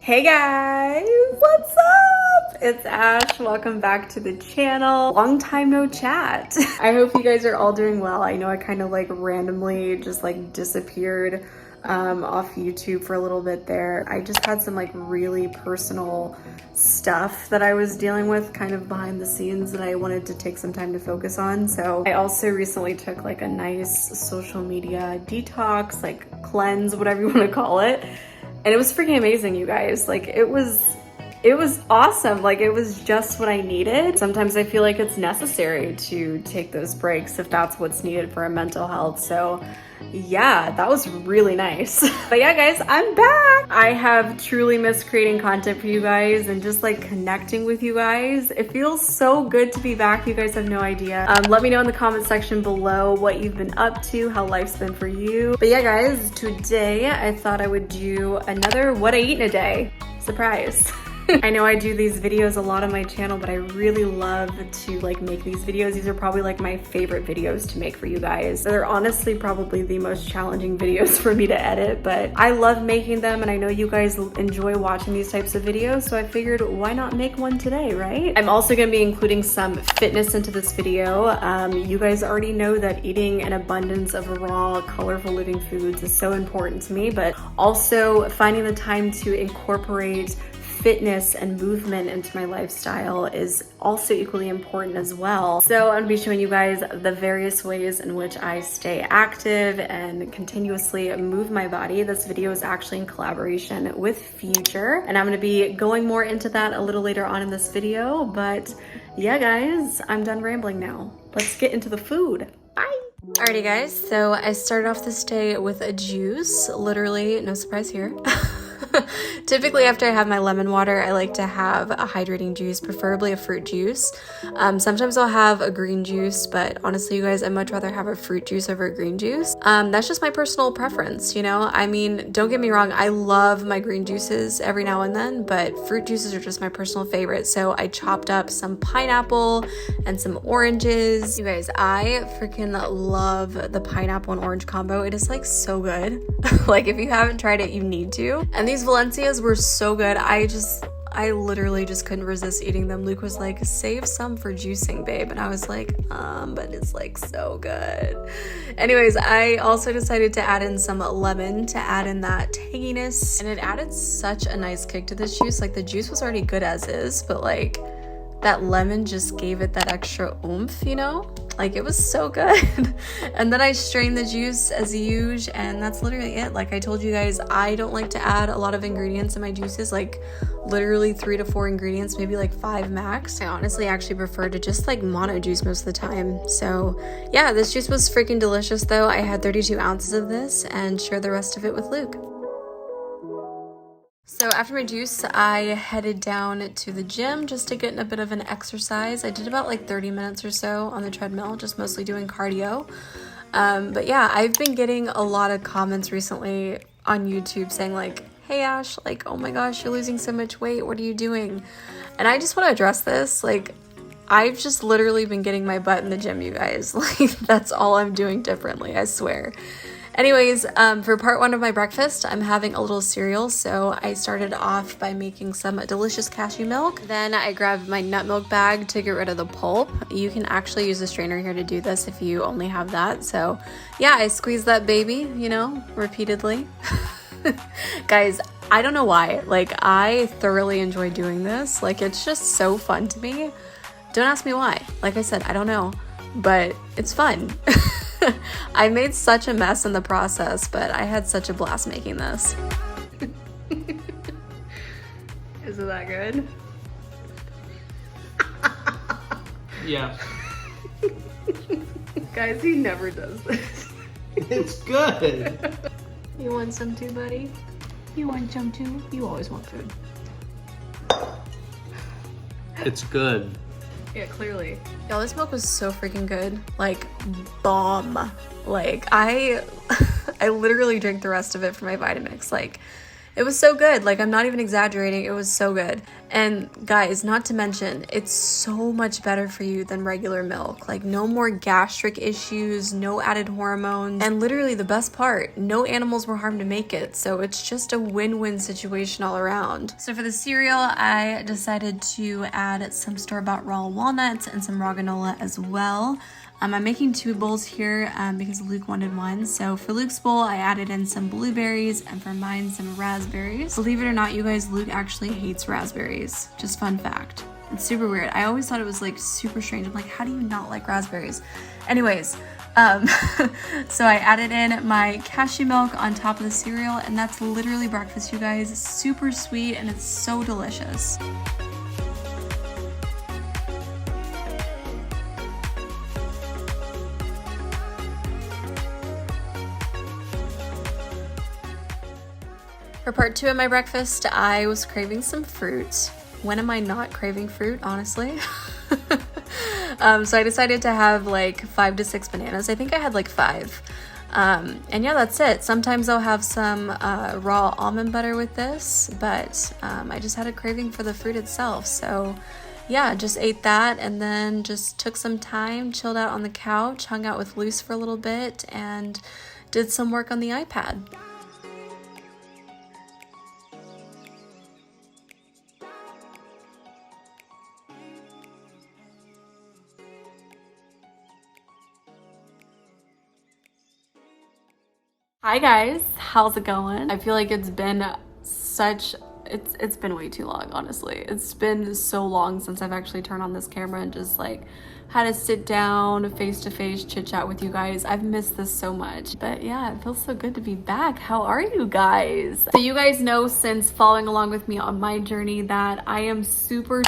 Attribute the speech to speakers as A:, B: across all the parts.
A: Hey guys, what's up? It's Ash. Welcome back to the channel. Long time no chat. I hope you guys are all doing well. I know I kind of like randomly just like disappeared off YouTube for a little bit there. I just had some like really personal stuff that I was dealing with kind of behind the scenes that I wanted to take some time to focus on. So I also recently took like a nice social media detox, like cleanse, whatever you want to call it. And it was freaking amazing, you guys. Like it was awesome. Like it was just what I needed. Sometimes I feel like it's necessary to take those breaks if that's what's needed for our mental health. So yeah, that was really nice. But yeah, guys, I'm back. I have truly missed creating content for you guys and just like connecting with you guys. It feels so good to be back. You guys have no idea. Let me know in the comment section below what you've been up to, how life's been for you. But yeah, guys, today I thought I would do another what I eat in a day. Surprise. I know I do these videos a lot on my channel, but I really love to like make these videos. These are probably like my favorite videos to make for you guys. They're honestly probably the most challenging videos for me to edit, but I love making them and I know you guys enjoy watching these types of videos, so I figured why not make one today, right? I'm also gonna be including some fitness into this video. You guys already know that eating an abundance of raw, colorful living foods is so important to me, but also finding the time to incorporate fitness and movement into my lifestyle is also equally important as well. So I'm gonna be showing you guys the various ways in which I stay active and continuously move my body. This video is actually in collaboration with Future, and I'm gonna be going more into that a little later on in this video. But yeah, guys, I'm done rambling now. Let's get into the food. Bye. Alrighty guys, so I started off this day with a juice, literally, no surprise here. Typically after I have my lemon water, I like to have a hydrating juice, preferably a fruit juice. Sometimes I'll have a green juice, but honestly, you guys, I'd much rather have a fruit juice over a green juice. That's just my personal preference, you know? I mean, don't get me wrong, I love my green juices every now and then, but fruit juices are just my personal favorite. So I chopped up some pineapple and some oranges. You guys, I freaking love the pineapple and orange combo. It is like so good. Like if you haven't tried it, you need to. And these Valencias were so good. I literally just couldn't resist eating them. Luke was like, save some for juicing, babe. And I was like, but it's like so good. Anyways, I also decided to add in some lemon to add in that tanginess. And it added such a nice kick to this juice. Like the juice was already good as is, but like that lemon just gave it that extra oomph, you know? Like it was so good. And then I strained the juice as usual, and that's literally it. Like I told you guys, I don't like to add a lot of ingredients in my juices, like literally 3 to 4 ingredients, maybe like 5 max. I honestly actually prefer to just like mono juice most of the time. So yeah, this juice was freaking delicious though. I had 32 ounces of this and shared the rest of it with Luke. So after my juice, I headed down to the gym just to get in a bit of an exercise. I did about like 30 minutes or so on the treadmill, just mostly doing cardio. But yeah, I've been getting a lot of comments recently on YouTube saying like, hey Ash, like, oh my gosh, you're losing so much weight. What are you doing? And I just want to address this. Like, I've just literally been getting my butt in the gym, you guys. Like, that's all I'm doing differently, I swear. Anyways, for part 1 of my breakfast, I'm having a little cereal. So I started off by making some delicious cashew milk. Then I grabbed my nut milk bag to get rid of the pulp. You can actually use a strainer here to do this if you only have that. So yeah, I squeezed that baby, you know, repeatedly. Guys, I don't know why. Like, I thoroughly enjoy doing this. Like, it's just so fun to me. Don't ask me why. Like I said, I don't know, but it's fun. I made such a mess in the process, but I had such a blast making this. Isn't that good?
B: Yeah.
A: Guys, he never does this.
B: It's good.
A: You want some too, buddy? You want some too? You always want food.
B: It's good.
A: Yeah, clearly. Y'all, this milk was so freaking good. Like, bomb. Like, I literally drank the rest of it for my Vitamix. Like, it was so good. Like, I'm not even exaggerating. It was so good. And guys, not to mention, it's so much better for you than regular milk. Like no more gastric issues, no added hormones, and literally the best part, no animals were harmed to make it. So it's just a win-win situation all around. So for the cereal, I decided to add some store-bought raw walnuts and some raw granola as well. I'm making 2 bowls here because Luke wanted one. So for Luke's bowl, I added in some blueberries, and for mine, some raspberries. Believe it or not, you guys, Luke actually hates raspberries. Just fun fact. It's super weird. I always thought it was like super strange. I'm like, how do you not like raspberries? Anyways, so I added in my cashew milk on top of the cereal, and that's literally breakfast, you guys. It's super sweet and it's so delicious. For part 2 of my breakfast, I was craving some fruit. When am I not craving fruit, honestly? So I decided to have like 5 to 6 bananas. I think I had like 5. And yeah, that's it. Sometimes I'll have some raw almond butter with this, but I just had a craving for the fruit itself. So yeah, just ate that and then just took some time, chilled out on the couch, hung out with Luce for a little bit, and did some work on the iPad. Hi guys, how's it going? I feel like it's been it's been way too long, honestly. It's been so long since I've actually turned on this camera and just like had to sit down face-to-face chit chat with you guys. I've missed this so much, but yeah, it feels so good to be back. How are you guys? So you guys know, since following along with me on my journey, that I am super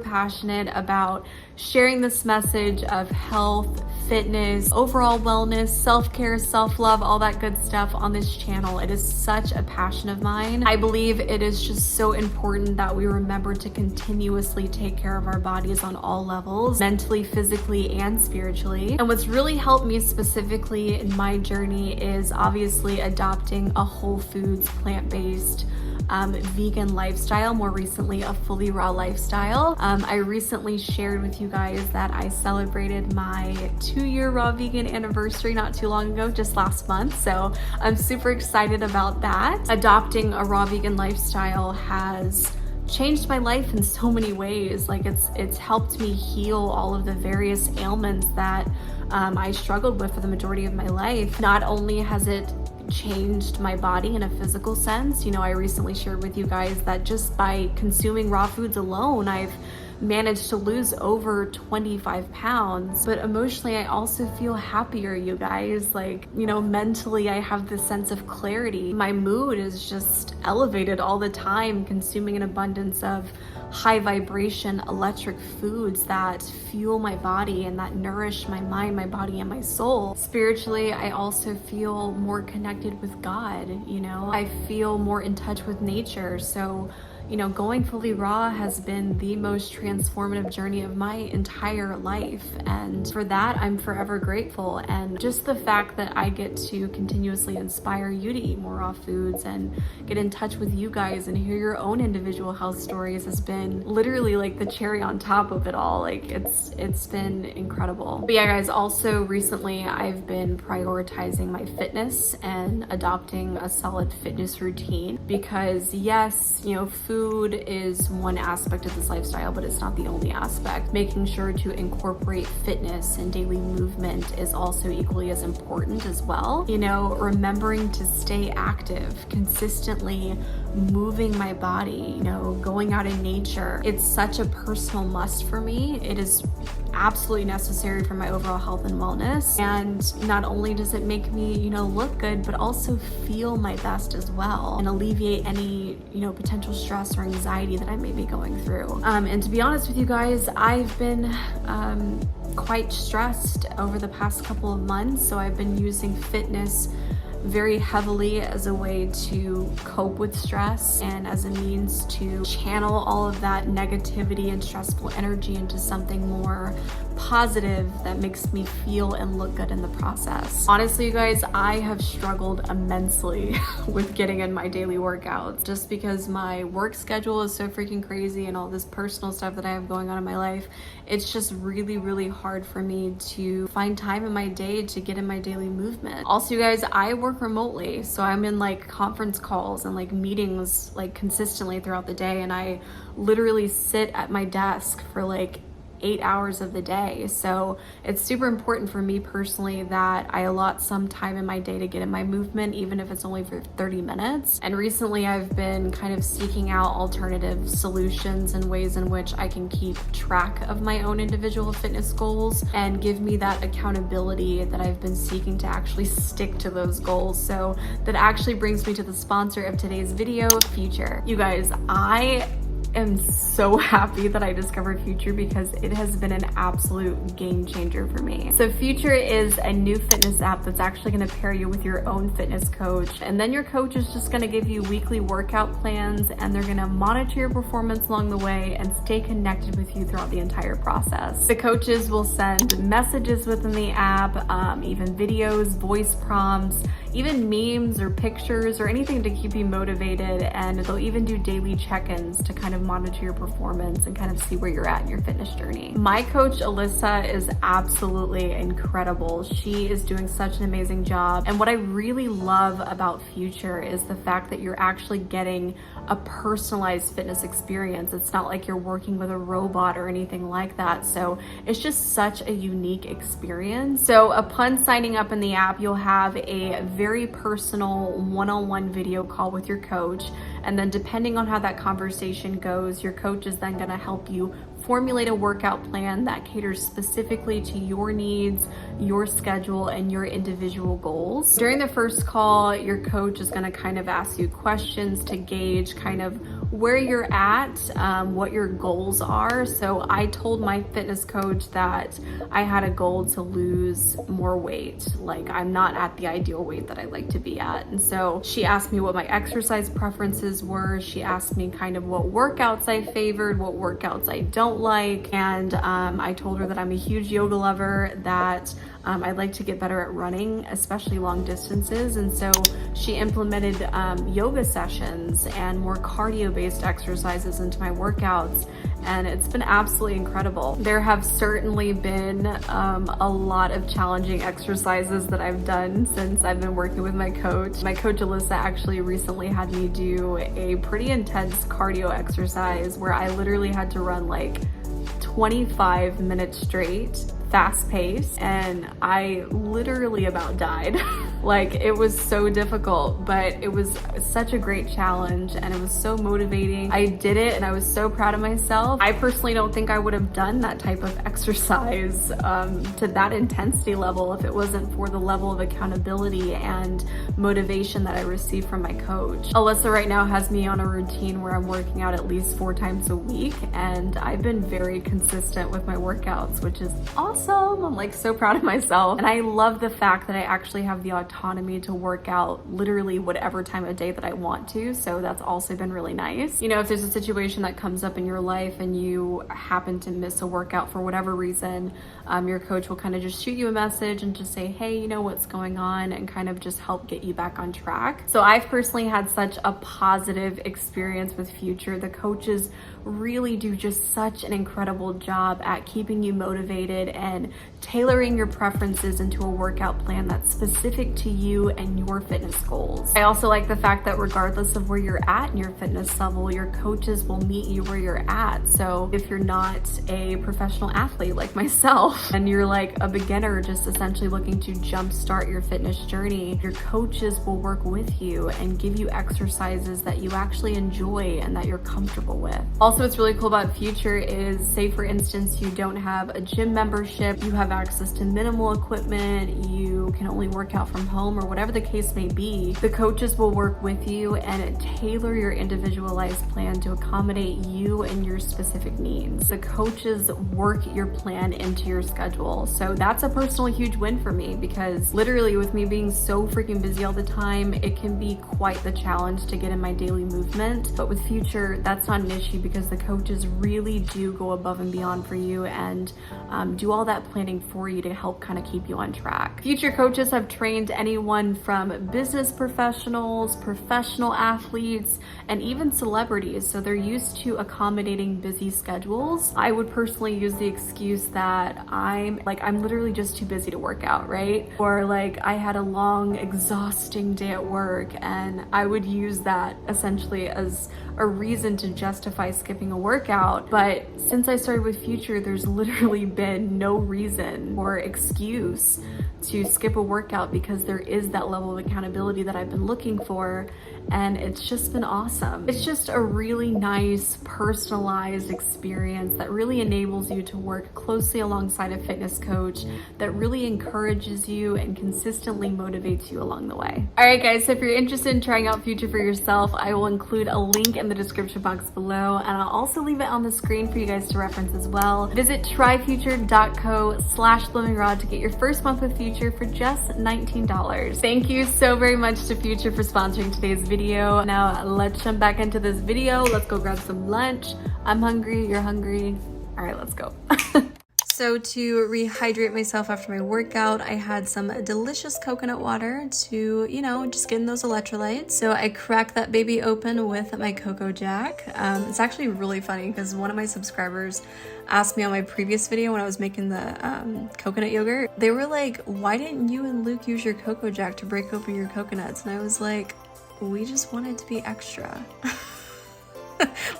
A: passionate about sharing this message of health, fitness, overall wellness, self-care, self-love, all that good stuff on this channel. It is such a passion of mine. I believe it is just so important that we remember to continuously take care of our bodies on all levels, mentally, physically, and spiritually. And what's really helped me specifically in my journey is obviously adopting a whole foods, plant-based, vegan lifestyle, more recently a fully raw lifestyle. I recently shared with you guys that I celebrated my 2-year raw vegan anniversary not too long ago, just last month. So I'm super excited about that. Adopting a raw vegan lifestyle has changed my life in so many ways. Like it's helped me heal all of the various ailments that I struggled with for the majority of my life. Not only has it changed my body in a physical sense, you know, I recently shared with you guys that just by consuming raw foods alone, I've managed to lose over 25 pounds, but emotionally I also feel happier, you guys. Like, you know, mentally I have this sense of clarity. My mood is just elevated all the time, consuming an abundance of high vibration electric foods that fuel my body and that nourish my mind, my body, and my soul. Spiritually, I also feel more connected with God, you know. I feel more in touch with nature. So, you know, going fully raw has been the most transformative journey of my entire life. And for that, I'm forever grateful. And just the fact that I get to continuously inspire you to eat more raw foods and get in touch with you guys and hear your own individual health stories has been literally like the cherry on top of it all. Like it's been incredible. But yeah, guys, also recently I've been prioritizing my fitness and adopting a solid fitness routine because yes, you know, food is one aspect of this lifestyle, but it's not the only aspect. Making sure to incorporate fitness and daily movement is also equally as important as well. You know, remembering to stay active, consistently moving my body, you know, going out in nature. It's such a personal must for me. It is absolutely necessary for my overall health and wellness. And not only does it make me, you know, look good, but also feel my best as well and alleviate any, you know, potential stress or anxiety that I may be going through. And to be honest with you guys, I've been quite stressed over the past couple of months. So I've been using fitness very heavily as a way to cope with stress and as a means to channel all of that negativity and stressful energy into something more positive that makes me feel and look good in the process. Honestly, you guys, I have struggled immensely with getting in my daily workouts just because my work schedule is so freaking crazy and all this personal stuff that I have going on in my life. It's just really, really hard for me to find time in my day to get in my daily movement. Also, you guys, I work remotely, so I'm in like conference calls and like meetings like consistently throughout the day, and I literally sit at my desk for like 8 hours of the day. So it's super important for me personally that I allot some time in my day to get in my movement, even if it's only for 30 minutes. And recently I've been kind of seeking out alternative solutions and ways in which I can keep track of my own individual fitness goals and give me that accountability that I've been seeking to actually stick to those goals. So that actually brings me to the sponsor of today's video, Future. You guys, I am so happy that I discovered Future because it has been an absolute game changer for me. So Future is a new fitness app that's actually gonna pair you with your own fitness coach. And then your coach is just gonna give you weekly workout plans, and they're gonna monitor your performance along the way and stay connected with you throughout the entire process. The coaches will send messages within the app, even videos, voice prompts, even memes or pictures or anything to keep you motivated. And they'll even do daily check-ins to kind of monitor your performance and kind of see where you're at in your fitness journey. My coach, Alyssa, is absolutely incredible. She is doing such an amazing job. And what I really love about Future is the fact that you're actually getting a personalized fitness experience. It's not like you're working with a robot or anything like that. So it's just such a unique experience. So upon signing up in the app, you'll have a very personal one-on-one video call with your coach. And then depending on how that conversation goes, your coach is then gonna help you formulate a workout plan that caters specifically to your needs, your schedule, and your individual goals. During the first call, your coach is gonna kind of ask you questions to gauge kind of where you're at, what your goals are. So I told my fitness coach that I had a goal to lose more weight. Like, I'm not at the ideal weight that I like to be at. And so she asked me what my exercise preferences were. She asked me kind of what workouts I favored, what workouts I don't like. And I told her that I'm a huge yoga lover, that I'd like to get better at running, especially long distances. And so she implemented yoga sessions and more cardio-based exercises into my workouts. And it's been absolutely incredible. There have certainly been a lot of challenging exercises that I've done since I've been working with my coach. My coach Alyssa actually recently had me do a pretty intense cardio exercise where I literally had to run like 25 minutes straight, fast paced, and I literally about died. Like, it was so difficult, but it was such a great challenge and it was so motivating. I did it and I was so proud of myself. I personally don't think I would have done that type of exercise to that intensity level if it wasn't for the level of accountability and motivation that I received from my coach. Alyssa right now has me on a routine where I'm working out at least 4 times a week, and I've been very consistent with my workouts, which is awesome. I'm like so proud of myself. And I love the fact that I actually have the autonomy to work out literally whatever time of day that I want to. So that's also been really nice. You know, if there's a situation that comes up in your life and you happen to miss a workout for whatever reason, your coach will kind of just shoot you a message and just say, hey, you know what's going on, and kind of just help get you back on track. So I've personally had such a positive experience with Future. The coaches really do just such an incredible job at keeping you motivated and tailoring your preferences into a workout plan that's specific to you and your fitness goals. I also like the fact that regardless of where you're at in your fitness level, your coaches will meet you where you're at. So if you're not a professional athlete like myself and you're like a beginner just essentially looking to jumpstart your fitness journey, your coaches will work with you and give you exercises that you actually enjoy and that you're comfortable with. Also, Also, what's really cool about Future is, say for instance, you don't have a gym membership, you have access to minimal equipment, you can only work out from home, or whatever the case may be, the coaches will work with you and tailor your individualized plan to accommodate you and your specific needs. The coaches work your plan into your schedule. So that's a personal huge win for me, because literally with me being so freaking busy all the time, it can be quite the challenge to get in my daily movement. But with Future, that's not an issue, because the coaches really do go above and beyond for you and do all that planning for you to help kind of keep you on track. Future coaches have trained anyone from business professionals, professional athletes, and even celebrities. So they're used to accommodating busy schedules. I would personally use the excuse that I'm literally just too busy to work out, right? Or like I had a long, exhausting day at work, and I would use that essentially as a reason to justify skipping a workout. But since I started with Future, there's literally been no reason or excuse to skip a workout, because there is that level of accountability that I've been looking for, and it's just been awesome. It's just a really nice, personalized experience that really enables you to work closely alongside a fitness coach that really encourages you and consistently motivates you along the way. All right, guys, so if you're interested in trying out Future for yourself, I will include a link in the description box below, and I'll also leave it on the screen for you guys to reference as well. Visit tryfuture.co/livingraw to get your first month with Future for just $19. Thank you so very much to Future for sponsoring today's video. Now let's jump back into this video. Let's go grab some lunch. I'm hungry, you're hungry. All right, let's go. So to rehydrate myself after my workout, I had some delicious coconut water to, you know, just get in those electrolytes. So I cracked that baby open with my Cocoa Jack. It's actually really funny because one of my subscribers asked me on my previous video when I was making the coconut yogurt, they were like, why didn't you and Luke use your Cocoa Jack to break open your coconuts? And I was like, we just wanted to be extra.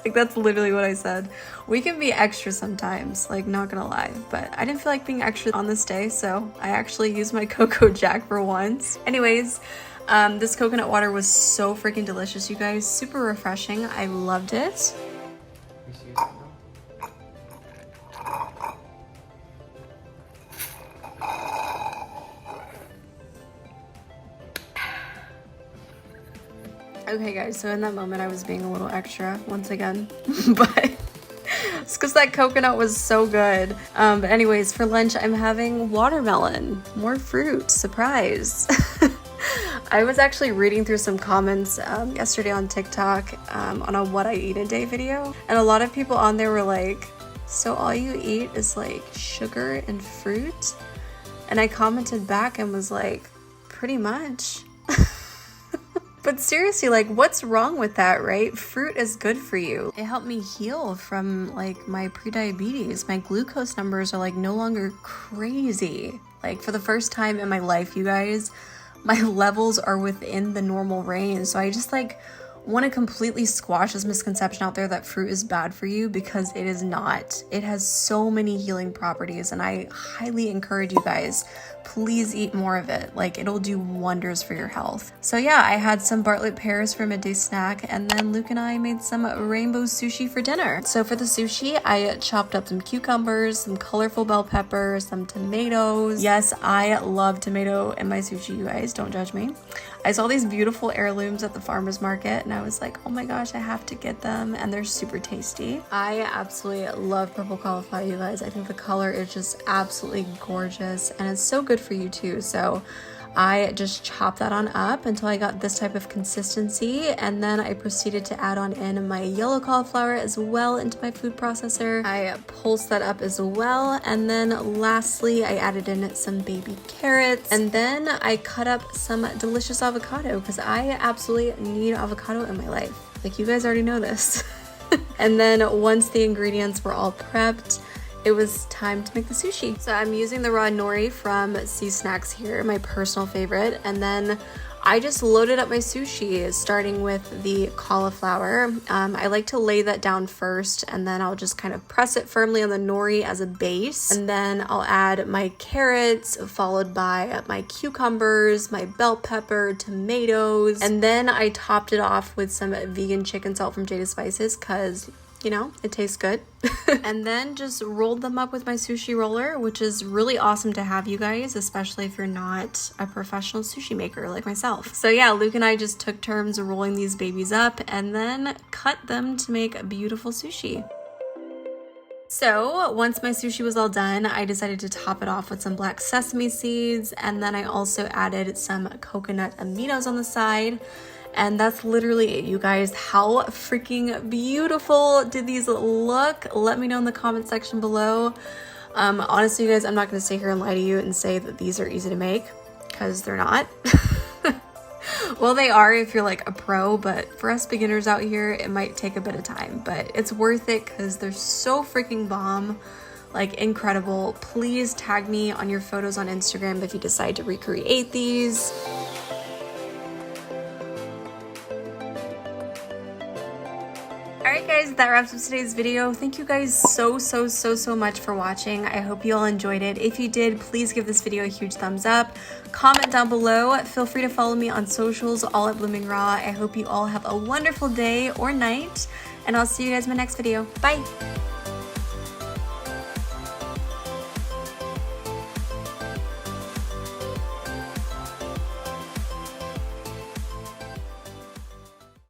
A: Like, that's literally what I said. We can be extra sometimes, like, not gonna lie, but I didn't feel like being extra on this day, so I actually used my Cocoa Jack for once. Anyways, this coconut water was so freaking delicious, you guys. Super refreshing. I loved it. Okay guys, so in that moment I was being a little extra once again, but it's because that coconut was so good. But anyways, for lunch I'm having watermelon, more fruit, surprise. I was actually reading through some comments yesterday on TikTok on a what I eat a day video, and a lot of people on there were like, so all you eat is like sugar and fruit? And I commented back and was like, pretty much. But seriously, like, what's wrong with that, right? Fruit is good for you. It helped me heal from like my pre-diabetes. My glucose numbers are like no longer crazy. Like, for the first time in my life, you guys, my levels are within the normal range. So I just like want to completely squash this misconception out there that fruit is bad for you, because it is not. It has so many healing properties, and I highly encourage you guys, please eat more of it. Like, it'll do wonders for your health. So yeah, I had some Bartlett pears for midday snack, and then Luke and I made some rainbow sushi for dinner. So for the sushi, I chopped up some cucumbers, some colorful bell peppers, some tomatoes. Yes, I love tomato in my sushi, you guys, don't judge me. I saw these beautiful heirlooms at the farmer's market, and I was like, oh my gosh, I have to get them, and they're super tasty. I absolutely love purple cauliflower, you guys. I think the color is just absolutely gorgeous, and it's so good for you too. So I just chopped that on up until I got this type of consistency, and then I proceeded to add on in my yellow cauliflower as well into my food processor. I pulsed that up as well, and then lastly I added in some baby carrots, and then I cut up some delicious avocado, because I absolutely need avocado in my life. Like, you guys already know this. And then once the ingredients were all prepped, it was time to make the sushi. So I'm using the raw nori from Sea Snacks here, my personal favorite. And then I just loaded up my sushi, starting with the cauliflower. I like to lay that down first, and then I'll just kind of press it firmly on the nori as a base. And then I'll add my carrots, followed by my cucumbers, my bell pepper, tomatoes. And then I topped it off with some vegan chicken salt from Jada Spices, because you know, it tastes good. And then just rolled them up with my sushi roller, which is really awesome to have, you guys, especially if you're not a professional sushi maker like myself. So yeah, Luke and I just took turns rolling these babies up and then cut them to make beautiful sushi. So once my sushi was all done, I decided to top it off with some black sesame seeds, and then I also added some coconut aminos on the side. And that's literally it, you guys. How freaking beautiful did these look? Let me know in the comment section below. Honestly, you guys, I'm not going to sit here and lie to you and say that these are easy to make, because they're not. Well, they are if you're like a pro, but for us beginners out here, it might take a bit of time, but it's worth it because they're so freaking bomb, like incredible. Please tag me on your photos on Instagram if you decide to recreate these. Alright guys, that wraps up today's video. Thank you guys so much for watching. I hope you all enjoyed it. If you did, please give this video a huge thumbs up. Comment down below. Feel free to follow me on socials, all at Blooming Raw. I hope you all have a wonderful day or night, and I'll see you guys in my next video. Bye!